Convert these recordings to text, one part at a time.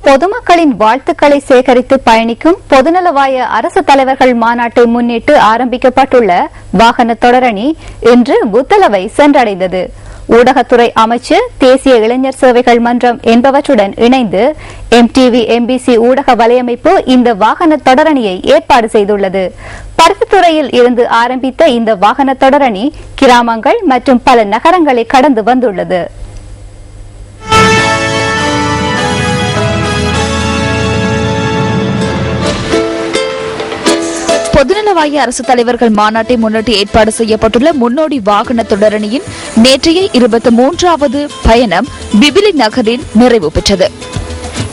பொதுமக்களின் வாழ்த்துக்களை சேகரித்து பயணிக்கும் பொதுநலவாய அரசு தலைவர்கள் மாநாட்டை முன்னிட்டு ஆரம்பிக்கப்பட்டுள்ள வாகன தொடரணி இன்று புத்தளவை சென்றடைந்தது. ஊடகத்துறை அமைச்சு, தேசிய இளைஞர் சேவைகள் மன்றம் என்பவற்றுடன் இணைந்து MTV MBC ஊடக வலையமைப்பு இந்த வாகன தொடரணியை ஏற்பாடு செய்துள்ளது. பருத்தித்துறையில் இருந்து ஆரம்பித்த இந்த வாகன தொடரணி கிராமங்கள் மற்றும் பல நகரங்களை கடந்து வந்துள்ளது. பொதுநலவாய அரசு தலைவர்கள் மாநாட்டை முன்னிட்டு ஏற்பாடு செய்யப்பட்டுள்ள முன்னோடி வாகன தொடரணியின் நேற்றைய 23வது பயணம் பிபிலி நகரில் நிறைவு பெற்றது.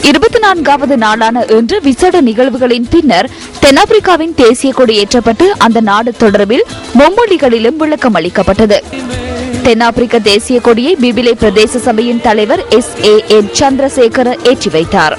24வது நாளான இன்று விசேட நிகழ்வுகளின் பின்னர் தென்னாப்பிரிக்காவின் தேசிய கொடி ஏற்றப்பட்டு அந்த நாடு தொடர்பில் மும்மொழிகளிலும் விளக்கம் அளிக்கப்பட்டது. தென்னாப்பிரிக்க தேசிய கொடியை பிபிலே பிரதேச சபையின் தலைவர் SAN சந்திரசேகர ஏற்றி வைத்தார்.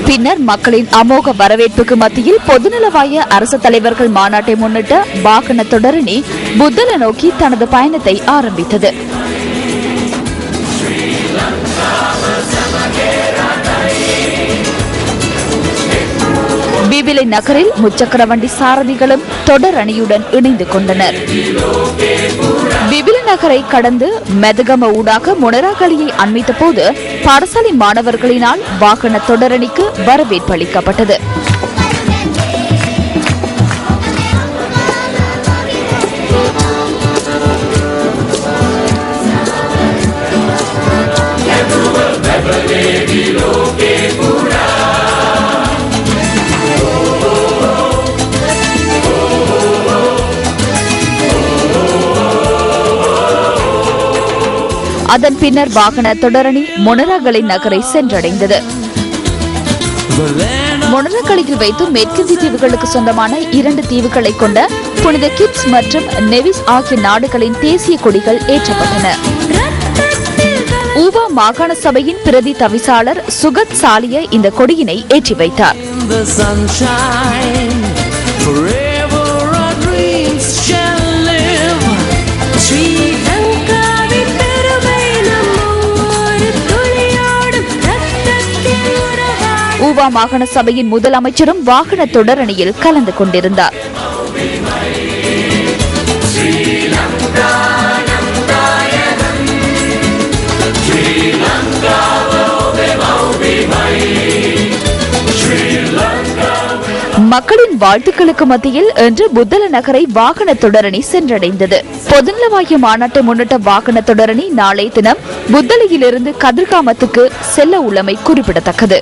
பின்னர் மக்களின் அமோக வரவேற்புக்கு மத்தியில் பொதுநலவாய அரசு தலைவர்கள் மாநாட்டை முன்னிட்ட வாகன தொடரணி புத்தள நோக்கி தனது பயணத்தை ஆரம்பித்தது. பிபிலை நகரில் முச்சக்கர வண்டி சாரதிகளும் தொடரணியுடன் இணைந்து கொண்டனர். பிபிலை நகரை கடந்து மெதகம ஊடாக முனராகலியை அண்மித்த போது பாடசாலை மாணவர்களினால் வாகன தொடரணிக்கு வரவேற்பு அளிக்கப்பட்டது. அதன் பின்னர் வாகன தொடரணி மொனராகலை நகரை சென்றடைந்தது. மொனராகலையில் வைத்து மேற்கிந்திய தீவுகளுக்கு சொந்தமான 2 தீவுகளை கொண்ட புனித கிட்ஸ் மற்றும் நெவிஸ் ஆகிய நாடுகளின் தேசிய கொடிகள் ஏற்றப்பட்டன. ஊவா மாகாண சபையின் பிரதி தவிசாளர் சுகத் சாலிய இந்த கொடியினை ஏற்றி வைத்தார். ஊவா மாகாண சபையின் முதலமைச்சரும் வாகன தொடரணியில் கலந்து கொண்டிருந்தார். மக்களின் வாழ்த்துக்களுக்கு மத்தியில் இன்று புத்தள நகரை வாகன தொடரணி சென்றடைந்தது. பொதுநலவாய மாநாட்டை முன்னிட்ட வாகன தொடரணி நாளைய தினம் புத்தளையிலிருந்து கதிர்காமத்துக்கு செல்ல உள்ளமை குறிப்பிடத்தக்கது.